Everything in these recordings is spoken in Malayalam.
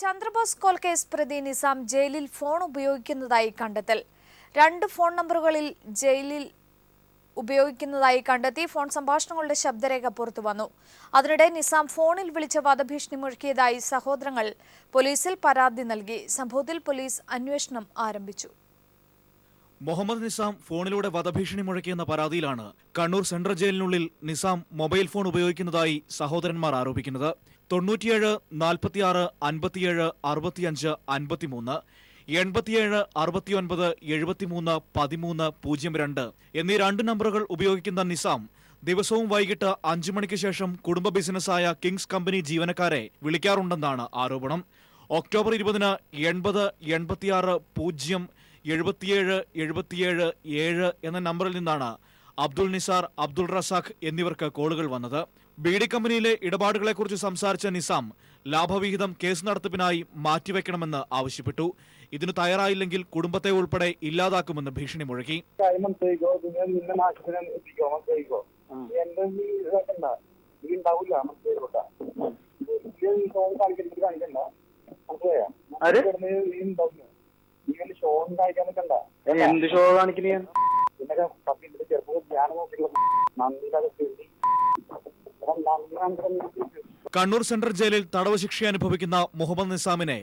ചന്ദ്രബോസ് കൊലക്കേസ് പ്രതി നിസാം ജയിലിൽ ഫോൺ ഉപയോഗിക്കുന്നതായി കണ്ടെത്തൽ. 2 ഫോൺ നമ്പറുകളിൽ ജയിലിൽ ഉപയോഗിക്കുന്നതായി കണ്ടെത്തി. ഫോൺ സംഭാഷണങ്ങളുടെ ശബ്ദരേഖ പുറത്തുവന്നു. അതിനിടെ നിസാം ഫോണിൽ വിളിച്ച് വധഭീഷണി മുഴക്കിയതായി സഹോദരങ്ങൾ പോലീസിൽ പരാതി നൽകി. സംഭവത്തിൽ പോലീസ് അന്വേഷണം ആരംഭിച്ചു. മുഹമ്മദ് നിസാം ഫോണിലൂടെ വധഭീഷണി മുഴക്കിയെന്ന പരാതിയിലാണ് കണ്ണൂർ സെൻട്രൽ ജയിലിനുള്ളിൽ നിസാം മൊബൈൽ ഫോൺ ഉപയോഗിക്കുന്നതായി സഹോദരന്മാർ ആരോപിക്കുന്നത്. 97 46 57 65 53 87 69 73 13 02 എന്നീ 2 നമ്പറുകൾ ഉപയോഗിക്കുന്ന നിസാം ദിവസവും വൈകിട്ട് 5 മണിക്ക് ശേഷം കുടുംബ ബിസിനസ്സായ കിങ്സ് കമ്പനി ജീവനക്കാരെ വിളിക്കാറുണ്ടെന്നാണ് ആരോപണം. ഒക്ടോബർ 20-ന് 80 86 0 77 77 7 എന്ന നമ്പറിൽ നിന്നാണ് അബ്ദുൾ നിസാർ, അബ്ദുൾ റസാഖ് എന്നിവർക്ക് കോളുകൾ വന്നത്. ബീഡി കമ്പനിയിലെ ഇടപാടുകളെക്കുറിച്ച് സംസാരിച്ച നിസാം ലാഭവിഹിതം കേസ് നടത്തിപ്പിനായി മാറ്റിവെക്കണമെന്ന് ആവശ്യപ്പെട്ടു. ഇതിന് തയ്യാറായില്ലെങ്കിൽ കുടുംബത്തെ ഉൾപ്പെടെ ഇല്ലാതാക്കുമെന്ന് ഭീഷണി മുഴക്കി. എന്ത് ഷോ കാണിക്കുന്ന കണ്ണൂർ സെൻട്രൽ ജയിലിൽ തടവ് ശിക്ഷ അനുഭവിക്കുന്ന മുഹമ്മദ് നിസാമിനെ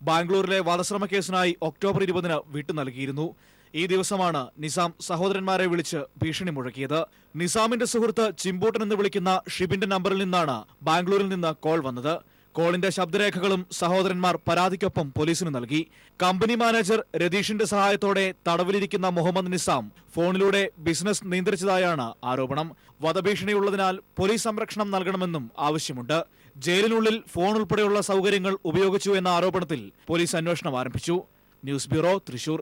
ബാംഗ്ലൂരിലെ വധശ്രമ കേസിനായി ഒക്ടോബർ 20-ന് വിട്ടു നൽകിയിരുന്നു. ഈ ദിവസമാണ് നിസാം സഹോദരന്മാരെ വിളിച്ച് ഭീഷണി മുഴക്കിയത്. നിസാമിന്റെ സുഹൃത്ത് ചിമ്പൂട്ടൻ എന്ന് വിളിക്കുന്ന ഷിബിന്റെ നമ്പറിൽ നിന്നാണ് ബാംഗ്ലൂരിൽ നിന്ന് കോൾ വന്നത്. കോളിന്റെ ശബ്ദരേഖകളും സഹോദരന്മാർ പരാതിക്കൊപ്പം പോലീസിന് നൽകി. കമ്പനി മാനേജർ രതീഷിന്റെ സഹായത്തോടെ തടവിലിരിക്കുന്ന മുഹമ്മദ് നിസാം ഫോണിലൂടെ ബിസിനസ് നിയന്ത്രിച്ചതായാണ് ആരോപണം. വധഭീഷണിയുള്ളതിനാൽ പോലീസ് സംരക്ഷണം നൽകണമെന്നും ആവശ്യമുണ്ട്. ജയിലിനുള്ളിൽ ഫോൺ ഉൾപ്പെടെയുള്ള സൗകര്യങ്ങൾ ഉപയോഗിച്ചു എന്ന ആരോപണത്തിൽ പോലീസ് അന്വേഷണം ആരംഭിച്ചു. News bureau, Thrissur.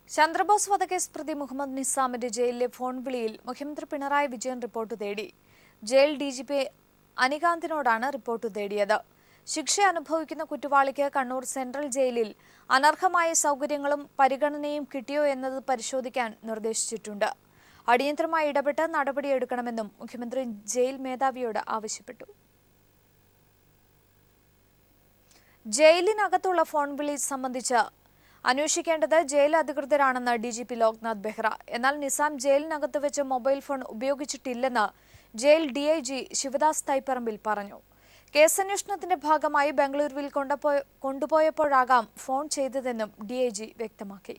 ചന്ദ്രബോസ് വധക്കേസ് പ്രതി മുഹമ്മദ് നിസാമിന്റെ ജയിലിലെ ഫോൺ വിളിയിൽ മുഖ്യമന്ത്രി പിണറായി വിജയൻ റിപ്പോർട്ട് തേടി. ജയിൽ DGP അനികാന്തിനോടാണ് റിപ്പോർട്ട് തേടിയത്. ശിക്ഷ അനുഭവിക്കുന്ന കുറ്റവാളിക്ക് കണ്ണൂർ സെൻട്രൽ ജയിലിൽ അനർഹമായ സൗകര്യങ്ങളും പരിഗണനയും കിട്ടിയോ എന്നത് പരിശോധിക്കാൻ നിർദ്ദേശിച്ചിട്ടുണ്ട്. അടിയന്തരമായി ഇടപെട്ട് നടപടിയെടുക്കണമെന്നും മുഖ്യമന്ത്രി ജയിൽ മേധാവിയോട് ആവശ്യപ്പെട്ടു. ജയിലിനകത്തുള്ള ഫോൺ വിളി സംബന്ധിച്ച് അന്വേഷിക്കേണ്ടത് ജയിൽ അധികൃതരാണെന്ന് DGP ലോക്നാഥ് ബെഹ്റ. എന്നാൽ നിസാം ജയിലിനകത്ത് വെച്ച് മൊബൈൽ ഫോൺ ഉപയോഗിച്ചിട്ടില്ലെന്ന് ജയിൽ DIG ശിവദാസ് തൈപ്പറമ്പിൽ പറഞ്ഞു. കേസന്വേഷണത്തിന്റെ ഭാഗമായി ബംഗളൂരുവിൽ കൊണ്ടുപോയപ്പോഴാകാം ഫോൺ ചെയ്തതെന്നും DIG വ്യക്തമാക്കി.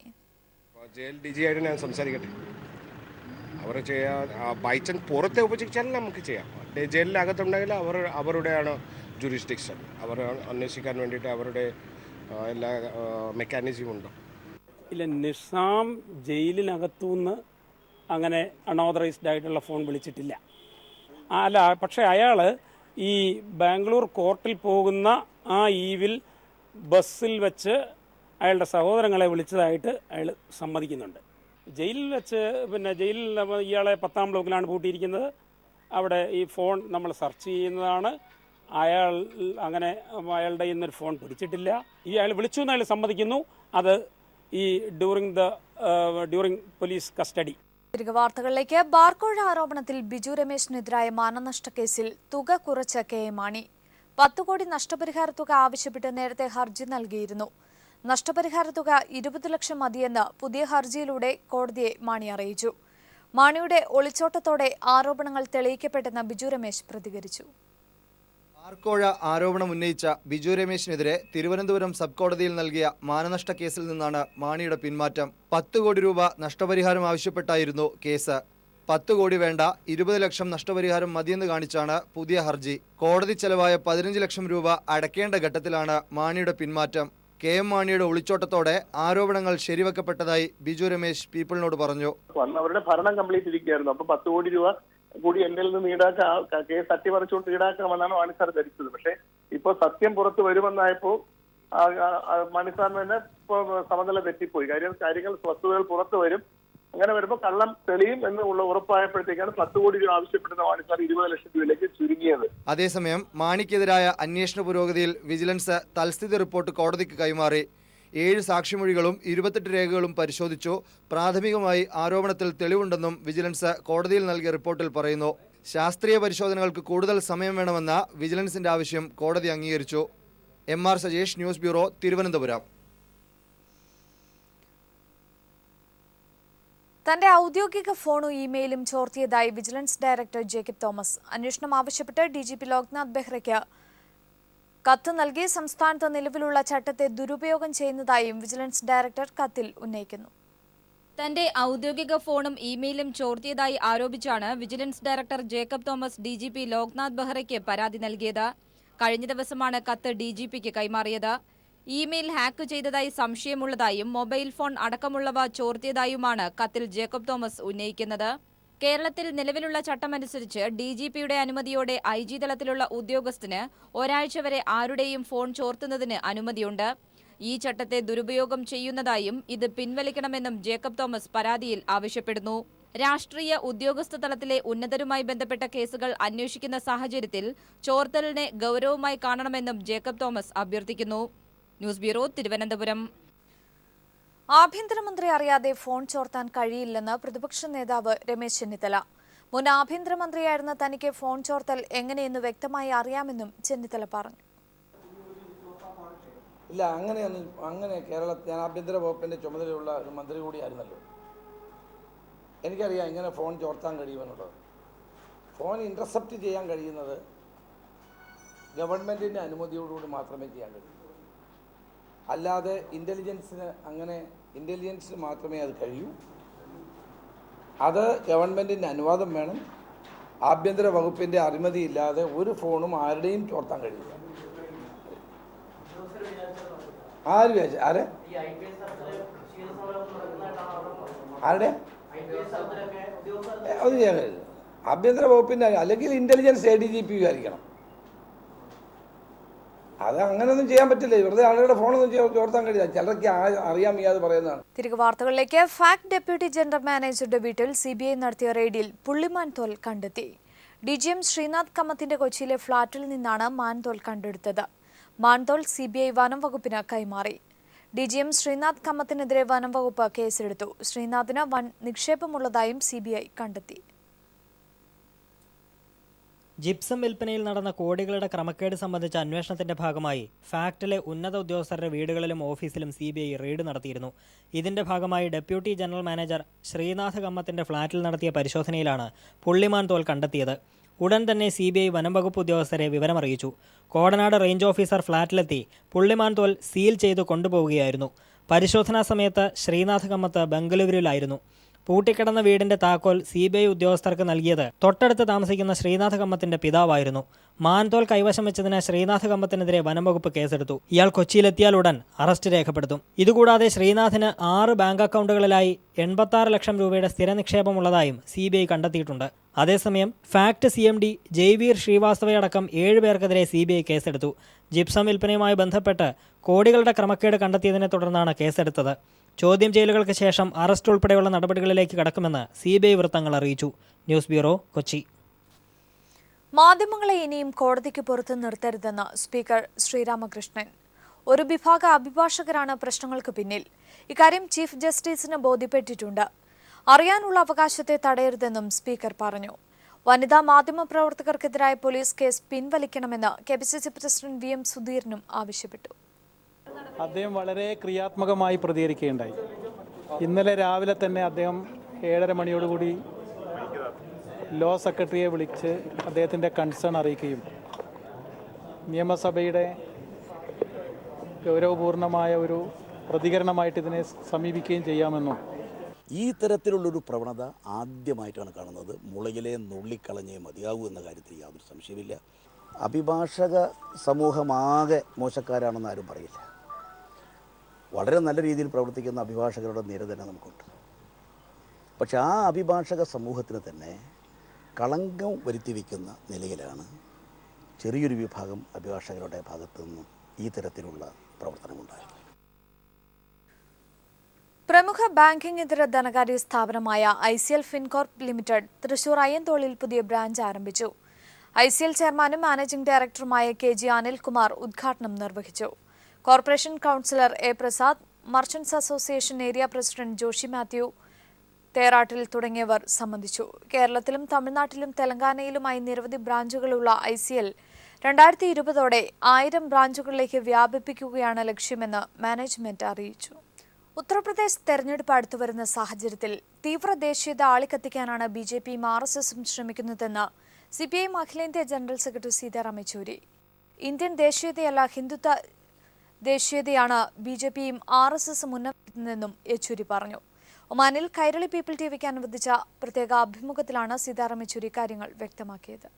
ജയിൽ DG ആയിട്ട് ഞാൻ സംസാരിക്കട്ടെ. അവർ ബൈ ചാൻസ് പുറത്തെ ഉപയോഗിച്ചാൽ നമുക്ക് ചെയ്യാം. ജയിലിനകത്തുണ്ടെങ്കിൽ അവരുടെയാണ് ജുറിസ്ഡിക്ഷൻ. അവർ അന്വേഷിക്കാൻ വേണ്ടിയിട്ട് അവരുടെ എല്ലാ മെക്കാനിസം ഉണ്ടോ? ഇല്ല, നിസാം ജയിലിനകത്തുനിന്ന് അങ്ങനെ അൺഓതറൈസ്ഡ് ആയിട്ടുള്ള ഫോൺ വിളിച്ചിട്ടില്ല. അല്ല, പക്ഷേ അയാൾ ഈ ബാംഗ്ലൂർ കോർട്ടിൽ പോകുന്ന ആ ഈവിൽ ബസ്സിൽ വെച്ച് അയാളുടെ സഹോദരങ്ങളെ വിളിച്ചതായിട്ട് അയാൾ സമ്മതിക്കുന്നുണ്ട്. ജയിലിൽ വെച്ച് ജയിലിൽ ഇയാളെ 10-ാം ബ്ലോക്കിലാണ് പൂട്ടിയിരിക്കുന്നത്. അവിടെ ഈ ഫോൺ നമ്മൾ സെർച്ച് ചെയ്യുന്നതാണ്. അയാൾ അങ്ങനെ അയാളുടെ ഇന്നൊരു ഫോൺ പിടിച്ചിട്ടില്ല. ഈ അയാൾ വിളിച്ചു എന്ന് അയാൾ സമ്മതിക്കുന്നു. അത് ഈ ഡ്യൂറിംഗ് പോലീസ് കസ്റ്റഡി. തിരികെ വാർത്തകളിലേക്ക്. ബാർക്കോഴ ആരോപണത്തിൽ ബിജു രമേശിനെതിരായ മാനനഷ്ട കേസിൽ തുക കുറച്ച് KM മാണി. 10 കോടി നഷ്ടപരിഹാര തുക ആവശ്യപ്പെട്ട് നേരത്തെ ഹർജി നൽകിയിരുന്നു. നഷ്ടപരിഹാര തുക 20 ലക്ഷം മതിയെന്ന് പുതിയ ഹർജിയിലൂടെ കോടതിയെ മാണി അറിയിച്ചു. മാണിയുടെ ഒളിച്ചോട്ടത്തോടെ ആരോപണങ്ങൾ തെളിയിക്കപ്പെട്ടെന്ന് ബിജു രമേശ് പ്രതികരിച്ചു. ബാർക്കോഴ ആരോപണം ഉന്നയിച്ച ബിജു രമേശിനെതിരെ തിരുവനന്തപുരം സബ് കോടതിയിൽ നൽകിയ മാനനഷ്ട കേസിൽ നിന്നാണ് മാണിയുടെ പിന്മാറ്റം. 10 കോടി രൂപ നഷ്ടപരിഹാരം ആവശ്യപ്പെട്ടായിരുന്നു കേസ്. 10 കോടി വേണ്ട, 20 ലക്ഷം നഷ്ടപരിഹാരം മതിയെന്ന് കാണിച്ചാണ് പുതിയ ഹർജി. കോടതി ചെലവായ 15 ലക്ഷം രൂപ അടയ്ക്കേണ്ട ഘട്ടത്തിലാണ് മാണിയുടെ പിന്മാറ്റം. KM മാണിയുടെ ഒളിച്ചോട്ടത്തോടെ ആരോപണങ്ങൾ ശരിവെക്കപ്പെട്ടതായി ബിജു രമേശ് പീപ്പിളിനോട് പറഞ്ഞു. അവരുടെ ഭരണം കംപ്ലീറ്റ് ഇരിക്കുകയായിരുന്നു. അപ്പൊ 10 കോടി രൂപ കൂടി എന്റെ നിന്ന് ഈടാക്കാം, കേസ് അട്ടിമറിച്ചുകൊണ്ട് ഈടാക്കാമെന്നാണ് മാണിസാർ ധരിച്ചത്. പക്ഷെ ഇപ്പൊ സത്യം പുറത്തു വരുമെന്നായപ്പോ മാണിസാറിന് തന്നെ ഇപ്പൊ സമനില തെറ്റിപ്പോയി. കാര്യങ്ങൾ വസ്തുതകൾ പുറത്തു വരും. അങ്ങനെ വരുമ്പോൾ കള്ളം തെളിയും എന്നുള്ള ഉറപ്പായപ്പോഴത്തേക്കാണ് 10 കോടി രൂപ ആവശ്യപ്പെടുന്ന മാണിസാർ 20 ലക്ഷം രൂപയിലേക്ക് ചുരുങ്ങിയത്. അതേസമയം മാണിക്കെതിരായ അന്വേഷണ പുരോഗതിയിൽ വിജിലൻസ് തൽസ്ഥിതി റിപ്പോർട്ട് കോടതിക്ക് കൈമാറി. 7 സാക്ഷിമൊഴികളും 28 രേഖകളും പരിശോധിച്ചു. പ്രാഥമികമായി ആരോപണത്തിൽ തെളിവുണ്ടെന്നും വിജിലൻസ് കോടതിയിൽ നൽകിയ റിപ്പോർട്ടിൽ പറയുന്നു. ശാസ്ത്രീയ പരിശോധനകൾക്ക് കൂടുതൽ സമയം വേണമെന്ന വിജിലൻസിന്റെ ആവശ്യം കോടതി അംഗീകരിച്ചു. MR Sajesh, news bureau, Thiruvananthapuram. തന്റെ ഔദ്യോഗിക ഫോണും ഇമെയിലും ചോർത്തിയതായി വിജിലൻസ് ഡയറക്ടർ ജേക്കബ് തോമസ്. അന്വേഷണം ആവശ്യപ്പെട്ട് DGP ലോക്നാഥ് ബെഹ്റയ്ക്ക് കത്ത് നൽകി സംസ്ഥാനത്ത് നിലവിലുള്ള ചട്ടത്തെ ദുരുപയോഗം ചെയ്യുന്നതായും വിജിലൻസ് ഡയറക്ടർ കത്തിൽ ഉന്നയിക്കുന്നു. തന്റെ ഔദ്യോഗിക ഫോണും ഇമെയിലും ചോർത്തിയതായി ആരോപിച്ചാണ് vigilance director Jacob Thomas DGP Loknath ബെഹ്റയ്ക്ക് പരാതി നൽകിയത്. കഴിഞ്ഞ ദിവസമാണ് കത്ത് DGPക്ക് കൈമാറിയത്. ഇമെയിൽ ഹാക്ക് ചെയ്തതായി സംശയമുള്ളതായും മൊബൈൽ ഫോൺ അടക്കമുള്ളവ ചോർത്തിയതായുമാണ് കത്തിൽ ജേക്കബ് തോമസ് ഉന്നയിക്കുന്നത്. കേരളത്തിൽ നിലവിലുള്ള ചട്ടമനുസരിച്ച് DGPയുടെ അനുമതിയോടെ IG തലത്തിലുള്ള ഉദ്യോഗസ്ഥന് ഒരാഴ്ച വരെ ആരുടെയും ഫോൺ ചോർത്തുന്നതിന് അനുമതിയുണ്ട്. ഈ ചട്ടത്തെ ദുരുപയോഗം ചെയ്യുന്നതായും ഇത് പിൻവലിക്കണമെന്നും ജേക്കബ് തോമസ് പരാതിയിൽ ആവശ്യപ്പെടുന്നു. രാഷ്ട്രീയ ഉദ്യോഗസ്ഥ തലത്തിലെ ഉന്നതരുമായി ബന്ധപ്പെട്ട കേസുകൾ അന്വേഷിക്കുന്ന സാഹചര്യത്തിൽ ചോർത്തലിനെ ഗൗരവമായി കാണണമെന്നും ജേക്കബ് തോമസ് അഭ്യർത്ഥിക്കുന്നു. News bureau, Thiruvananthapuram. ആഭ്യന്തരമന്ത്രി അറിയാതെ ഫോൺ ചോർത്താൻ കഴിയില്ലെന്ന് പ്രതിപക്ഷ നേതാവ് രമേശ് ചെന്നിത്തല. മുൻ ആഭ്യന്തരമന്ത്രിയായിരുന്ന തനിക്ക് ഫോൺ ചോർത്തൽ എങ്ങനെയെന്ന് വ്യക്തമായി അറിയാമെന്നും ചെന്നിത്തല പറഞ്ഞു. ഇല്ല, അങ്ങനെ കേരളത്തിൽ ഞാൻ ആഭ്യന്തര വകുപ്പിൻ്റെ ചുമതലയുള്ള ഒരു മന്ത്രി കൂടിയായിരുന്നല്ലോ. എനിക്കറിയാം ഇങ്ങനെ ഫോൺ ചോർത്താൻ കഴിയുമെന്നുള്ളത്. ഫോൺ ഇൻ്റർസെപ്റ്റ് ചെയ്യാൻ കഴിയുന്നത് ഗവൺമെൻറ്റിൻ്റെ അനുമതിയോടുകൂടി മാത്രമേ ചെയ്യാൻ കഴിയൂ. അല്ലാതെ ഇൻ്റലിജൻസിന് മാത്രമേ അത് കഴിയൂ. അത് ഗവൺമെൻറ്റിൻ്റെ അനുവാദം വേണം. ആഭ്യന്തര വകുപ്പിൻ്റെ അനുമതിയില്ലാതെ ഒരു ഫോണും ആരുടെയും ചോർത്താൻ കഴിയില്ല. ആരുടെ അത് ചെയ്യാൻ കഴിയില്ല. ആഭ്യന്തര വകുപ്പിൻ്റെ അല്ലെങ്കിൽ ഇൻ്റലിജൻസ് ADGP ആയിരിക്കണം. അത് അങ്ങനെയൊന്നും ചെയ്യാൻ പറ്റില്ല. വെറുതെ ആളുകളുടെ ഫോണൊന്നും ചോർത്താൻ കഴിയില്ല. ചിലർക്ക് അറിയാൻ വയ്യാതെ പറയുന്നതാണ്. തിരികെ വാർത്തകളിലേക്ക്. ഫാക്ട് ഡെപ്യൂട്ടി ജനറൽ മാനേജറുടെ വീട്ടിൽ CBI നടത്തിയ റെയ്ഡിൽ പുള്ളിമാൻ തോൽ കണ്ടെത്തി. DGM ശ്രീനാഥ് കമ്മത്തിന്റെ കൊച്ചിയിലെ ഫ്ളാറ്റിൽ നിന്നാണ് മാൻതോൽ കണ്ടെടുത്തത്. മാൻതോൽ CBI വനം വകുപ്പിന് കൈമാറി. DGM ശ്രീനാഥ് കമ്മത്തിനെതിരെ വനം വകുപ്പ് കേസെടുത്തു. ശ്രീനാഥിന് വൻ നിക്ഷേപമുള്ളതായും CBI കണ്ടെത്തി. ജിപ്സം വിൽപ്പനയിൽ നടന്ന കോടികളുടെ ക്രമക്കേട് സംബന്ധിച്ച അന്വേഷണത്തിന്റെ ഭാഗമായി ഫാക്ടിലെ ഉന്നത ഉദ്യോഗസ്ഥരുടെ വീടുകളിലും ഓഫീസിലും CBI റെയ്ഡ് നടത്തിയിരുന്നു. ഇതിന്റെ ഭാഗമായി ഡെപ്യൂട്ടി ജനറൽ മാനേജർ ശ്രീനാഥ് കമ്മത്തിന്റെ ഫ്ളാറ്റിൽ നടത്തിയ പരിശോധനയിലാണ് പുള്ളിമാൻ തോൽ കണ്ടെത്തിയത്. ഉടൻ തന്നെ CBI വനം വകുപ്പ് ഉദ്യോഗസ്ഥരെ വിവരമറിയിച്ചു. കോടനാട് റേഞ്ച് ഓഫീസർ ഫ്ളാറ്റിലെത്തി പുള്ളിമാൻ തോൽ സീൽ ചെയ്ത് കൊണ്ടുപോവുകയായിരുന്നു. പരിശോധനാ സമയത്ത് ശ്രീനാഥ് കമ്മത്ത് ബംഗളൂരുവിലായിരുന്നു. പൂട്ടിക്കിടന്ന വീടിന്റെ താക്കോൽ CBI ഉദ്യോഗസ്ഥർക്ക് നൽകിയത് തൊട്ടടുത്ത് താമസിക്കുന്ന ശ്രീനാഥ് കമ്മത്തിന്റെ പിതാവായിരുന്നു. മാൻതോൽ കൈവശം വെച്ചതിന് ശ്രീനാഥ് കമ്മത്തിനെതിരെ വനംവകുപ്പ് കേസെടുത്തു. ഇയാൾ കൊച്ചിയിലെത്തിയാൽ ഉടൻ അറസ്റ്റ് രേഖപ്പെടുത്തും. ഇതുകൂടാതെ ശ്രീനാഥിന് 6 ബാങ്ക് അക്കൗണ്ടുകളിലായി 86 ലക്ഷം രൂപയുടെ സ്ഥിര നിക്ഷേപമുള്ളതായും CBI കണ്ടെത്തിയിട്ടുണ്ട്. അതേസമയം ഫാക്ട് CMD ജയ്വീർ ശ്രീവാസ്തവയടക്കം 7 പേർക്കെതിരെ CBI കേസെടുത്തു. ജിപ്സം വിൽപ്പനയുമായി ബന്ധപ്പെട്ട് കോടികളുടെ ക്രമക്കേട് കണ്ടെത്തിയതിനെ തുടർന്നാണ് കേസെടുത്തത്. ചോദ്യം ചെയ്യലുകൾക്ക് ശേഷം അറസ്റ്റ് ഉൾപ്പെടെയുള്ള നടപടികളിലേക്ക് കടക്കുമെന്ന് CBI വൃത്തങ്ങൾ അറിയിച്ചു. News bureau, Kochi. മാധ്യമങ്ങളെ ഇനിയും കോടതിക്ക് പുറത്ത് നിർത്തരുതെന്ന് സ്പീക്കർ ശ്രീരാമകൃഷ്ണൻ. ഒരു വിഭാഗം അഭിഭാഷകരാണ് പ്രശ്നങ്ങൾക്ക് പിന്നിൽ. ഇക്കാര്യം ചീഫ് ജസ്റ്റിസിന് ബോധ്യപ്പെട്ടിട്ടുണ്ട്. അറിയാനുള്ള അവകാശത്തെ തടയരുതെന്നും സ്പീക്കർ പറഞ്ഞു. വനിതാ മാധ്യമ പ്രവർത്തകർക്കെതിരായ പോലീസ് കേസ് പിൻവലിക്കണമെന്ന് KPCC പ്രസിഡന്റ് VM സുധീരനും ആവശ്യപ്പെട്ടു. അദ്ദേഹം വളരെ ക്രിയാത്മകമായി പ്രതികരിക്കുകയുണ്ടായി. ഇന്നലെ രാവിലെ തന്നെ അദ്ദേഹം 7:30 മണിയോടുകൂടി ലോ സെക്രട്ടറിയെ വിളിച്ച് അദ്ദേഹത്തിൻ്റെ കൺസേൺ അറിയിക്കുകയും നിയമസഭയുടെ ഗൗരവപൂർണമായ ഒരു പ്രതികരണമായിട്ട് ഇതിനെ സമീപിക്കുകയും ചെയ്യാമെന്നും. ഈ തരത്തിലുള്ളൊരു പ്രവണത ആദ്യമായിട്ടാണ് കാണുന്നത്. മുളകിലെ നുള്ളിക്കളഞ്ഞേ മതിയാവൂ എന്ന കാര്യത്തിൽ യാതൊരു സംശയമില്ല. അഭിഭാഷക സമൂഹമാകെ മോശക്കാരാണെന്ന് ആരും പറയില്ല. വളരെ നല്ല രീതിയിൽ പ്രവർത്തിക്കുന്ന അഭിഭാഷകരുടെ നിര തന്നെ നമുക്കുണ്ട്. പക്ഷെ ആ അഭിഭാഷക സമൂഹത്തിന് തന്നെ കളങ്കം വരുത്തി വയ്ക്കുന്ന നിലയിലാണ് ചെറിയൊരു വിഭാഗം അഭിഭാഷകരുടെ ഭാഗത്തു നിന്നും ഈ തരത്തിലുള്ള പ്രവർത്തനമുണ്ടായത്. പ്രമുഖ ബാങ്കിംഗ് ഇതര ധനകാര്യ സ്ഥാപനമായ ICL ഫിൻകോർപ്പ് ലിമിറ്റഡ് തൃശൂർ അയ്യന്തോളിൽ പുതിയ ബ്രാഞ്ച് ആരംഭിച്ചു. ICL ചെയർമാനും മാനേജിംഗ് ഡയറക്ടറുമായ KG അനിൽകുമാർ ഉദ്ഘാടനം നിർവഹിച്ചു. Corporation councillor A Prasad, merchants association area president Joshi Mathew Therattil തുടങ്ങിയവർ സംബന്ധിച്ചു. കേരളത്തിലും തമിഴ്നാട്ടിലും തെലങ്കാനയിലുമായി നിരവധി ബ്രാഞ്ചുകളുള്ള ICL 2020ഓടെ 1000 ബ്രാഞ്ചുകളിലേക്ക് വ്യാപിപ്പിക്കുകയാണ് ലക്ഷ്യമെന്ന് മാനേജ്മെന്റ് അറിയിച്ചു. ഉത്തർപ്രദേശ് തെരഞ്ഞെടുപ്പ് അടുത്തുവരുന്ന സാഹചര്യത്തിൽ തീവ്ര ദേശീയത ആളിക്കത്തിക്കാനാണ് BJPയും RSSും ശ്രമിക്കുന്നതെന്ന് CPIM അഖിലേന്ത്യാ general secretary Sitaram Yechury. Indian ദേശീയതയല്ല ഹിന്ദുത്വ ദേശീയതയാണ് BJPയും RSSും മുന്നേറുന്നതെന്നും യെച്ചൂരി പറഞ്ഞു. ഒമാനിൽ കൈരളി പീപ്പിൾ TVക്ക് അനുവദിച്ച പ്രത്യേക അഭിമുഖത്തിലാണ് സീതാറാം യെച്ചൂരി കാര്യങ്ങൾ വ്യക്തമാക്കിയത്.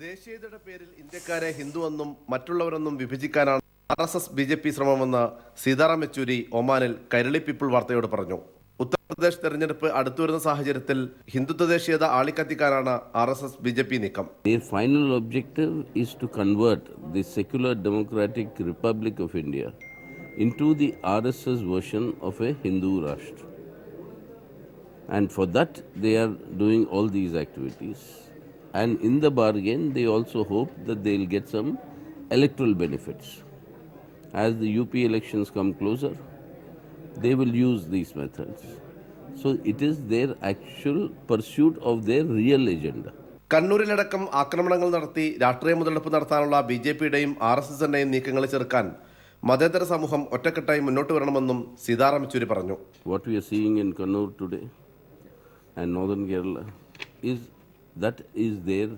ദേശീയതയുടെ പേരിൽ ഇന്ത്യക്കാരെ ഹിന്ദുവെന്നും മറ്റുള്ളവരെന്നും വിഭജിക്കാനാണ് RSS BJP ശ്രമമെന്ന് സീതാറാം യെച്ചൂരി ഒമാനിൽ കൈരളി പീപ്പിൾ വാർത്തയോട് പറഞ്ഞു. ഉത്തർപ്രദേശ് തെരഞ്ഞെടുപ്പ് അടുത്തുവരുന്ന സാഹചര്യത്തിൽ ഹിന്ദുത്വ ദേശീയത ആളിക്കത്തിക്കാനാണ് RSS BJP നീക്കം. Their final objective is to convert the secular democratic Republic of India into the RSS version of a Hindu Rashtra. And for that they are doing all these activities. And in the bargain, they also hope that they will get some electoral benefits. As the UP elections come closer, they will use these methods. So it is their actual pursuit of their real agenda. കണ്ണൂരിലടക്കം ആക്രമണങ്ങൾ നടത്തി രാഷ്ട്രീയ മുതലെടുപ്പ് നടത്താനുള്ള BJPയുടെയും RSSന്റെയും നീക്കങ്ങളെ ചെറുക്കാൻ മതേതര സമൂഹം ഒറ്റക്കെട്ടായി മുന്നോട്ട് വരണമെന്നും സീതാറാം യെച്ചൂരി പറഞ്ഞു. What we are seeing in Kannur today and northern Kerala is that is their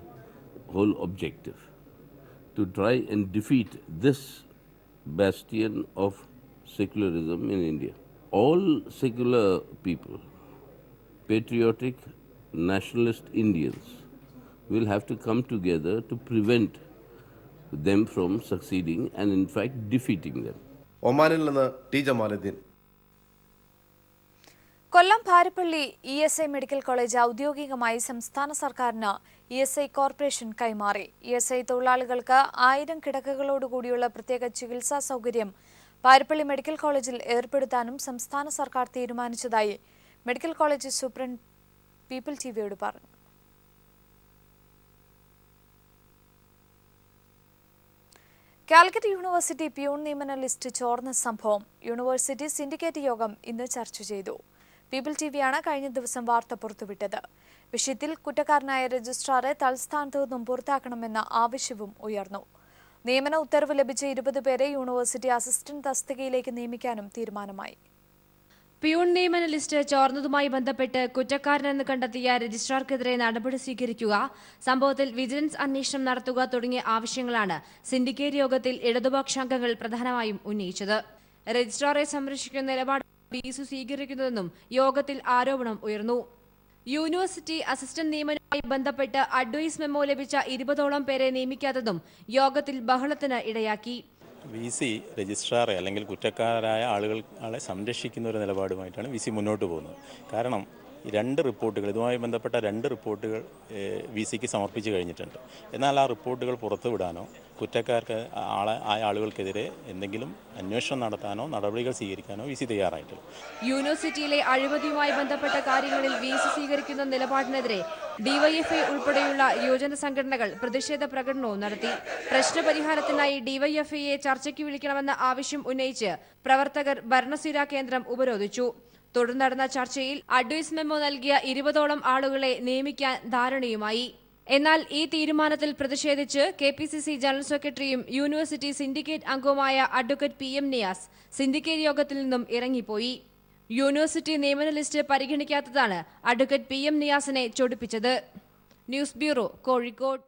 whole objective, to try and defeat this bastion of secularism in India. All secular people, patriotic, nationalist Indians will have to come together to prevent them from succeeding and in fact defeating them. ഒമാനിൽ നിന്ന് T. ജമാലുദ്ദീൻ. കൊല്ലം പാരിപ്പള്ളി ESI മെഡിക്കൽ കോളേജ് ഔദ്യോഗികമായി സംസ്ഥാന സർക്കാരിന് ESI കോർപ്പറേഷൻ കൈമാറി. ESI തൊഴിലാളികൾക്ക് 1000 കിടക്കകളോടുകൂടിയുള്ള പ്രത്യേക ചികിത്സാ സൗകര്യം പാരിപ്പള്ളി മെഡിക്കൽ കോളേജിൽ ഏർപ്പെടുത്താനും സംസ്ഥാന സർക്കാർ തീരുമാനിച്ചതായി മെഡിക്കൽ കോളേജ് സൂപ്രണ്ട് പീപ്പിൾ TVയോട് പറഞ്ഞു. കാലിക്കറ്റ് യൂണിവേഴ്സിറ്റി പ്യൂൺ നിയമന ലിസ്റ്റ് ചോർന്ന സംഭവം യൂണിവേഴ്സിറ്റി സിൻഡിക്കേറ്റ് യോഗം ഇന്ന് ചർച്ച ചെയ്തു. പീപ്പിൾ TVയാണ് കഴിഞ്ഞ ദിവസം വാർത്ത പുറത്തുവിട്ടത്. വിഷയത്തിൽ കുറ്റക്കാരനായ രജിസ്ട്രാറെ തൽസ്ഥാനത്തു നിന്നും പുറത്താക്കണമെന്ന ആവശ്യവും ഉയർന്നു. നിയമന ഉത്തരവ് ലഭിച്ച 20 പേരെ യൂണിവേഴ്സിറ്റി അസിസ്റ്റന്റ് തസ്തികയിലേക്ക് നിയമിക്കാനും തീരുമാനമായി. പ്യൂൺ നിയമന ലിസ്റ്റ് ചോർന്നതുമായി ബന്ധപ്പെട്ട് കുറ്റക്കാരനെന്ന് കണ്ടെത്തിയ രജിസ്ട്രാർക്കെതിരെ നടപടി സ്വീകരിക്കുക, സംഭവത്തിൽ വിജിലൻസ് അന്വേഷണം നടത്തുക തുടങ്ങിയ ആവശ്യങ്ങളാണ് സിൻഡിക്കേറ്റ് യോഗത്തിൽ ഇടതുപക്ഷാംഗങ്ങൾ പ്രധാനമായും ഉന്നയിച്ചത്. രജിസ്ട്രാറെ സംരക്ഷിക്കുന്ന നിലപാട് BSU സ്വീകരിക്കുന്നതെന്നും യോഗത്തിൽ ആരോപണം ഉയർന്നു. യൂണിവേഴ്സിറ്റി അസിസ്റ്റന്റ് നിയമനവുമായി ബന്ധപ്പെട്ട് അഡ്വൈസ് മെമ്മോ ലഭിച്ച 20ഓളം പേരെ നിയമിക്കാത്തതും യോഗത്തിൽ ബഹളത്തിന് ഇടയാക്കി. VC രജിസ്ട്രാറെ അല്ലെങ്കിൽ കുറ്റക്കാരായ ആളുകളെ സംരക്ഷിക്കുന്ന ഒരു നിലപാടുമായിട്ടാണ് VC മുന്നോട്ട് പോകുന്നത്. കാരണം ഈ 2 റിപ്പോർട്ടുകൾ, ഇതുമായി ബന്ധപ്പെട്ട 2 റിപ്പോർട്ടുകൾ VCക്ക് സമർപ്പിച്ചു കഴിഞ്ഞിട്ടുണ്ട്. എന്നാൽ ആ റിപ്പോർട്ടുകൾ പുറത്തുവിടാനോ കുറ്റക്കാർക്ക് ആയ ആളുകൾക്കെതിരെ എന്തെങ്കിലും അന്വേഷണം നടത്താനോ നടപടികൾ സ്വീകരിക്കാനോ VC തയ്യാറായിട്ടില്ല. യൂണിവേഴ്സിറ്റിയിലെ അഴിമതിയുമായി ബന്ധപ്പെട്ട കാര്യങ്ങളിൽ VC സ്വീകരിക്കുന്ന നിലപാടിനെതിരെ DYFI ഉൾപ്പെടെയുള്ള യുവജന സംഘടനകൾ പ്രതിഷേധ പ്രകടനവും നടത്തി. പ്രശ്നപരിഹാരത്തിനായി DYFIയെ ചർച്ചയ്ക്ക് വിളിക്കണമെന്ന ആവശ്യം ഉന്നയിച്ച് പ്രവർത്തകർ ഭരണസിര കേന്ദ്രം ഉപരോധിച്ചു. തുടർന്ന് നടന്ന ചർച്ചയിൽ അഡ്വൈസ് മെമ്മോ നൽകിയ 20ഓളം ആളുകളെ നിയമിക്കാൻ ധാരണയുമായി. എന്നാൽ ഈ തീരുമാനത്തിൽ പ്രതിഷേധിച്ച് KPCC ജനറൽ സെക്രട്ടറിയും യൂണിവേഴ്സിറ്റി സിൻഡിക്കേറ്റ് അംഗവുമായ അഡ്വക്കേറ്റ് PM നിയാസ് സിൻഡിക്കേറ്റ് യോഗത്തിൽ നിന്നും ഇറങ്ങിപ്പോയി. യൂണിവേഴ്സിറ്റി നിയമന ലിസ്റ്റ് പരിഗണിക്കാത്തതാണ് അഡ്വക്കേറ്റ് PM നിയാസിനെ ചൊടിപ്പിച്ചത്. News bureau, Kozhikode.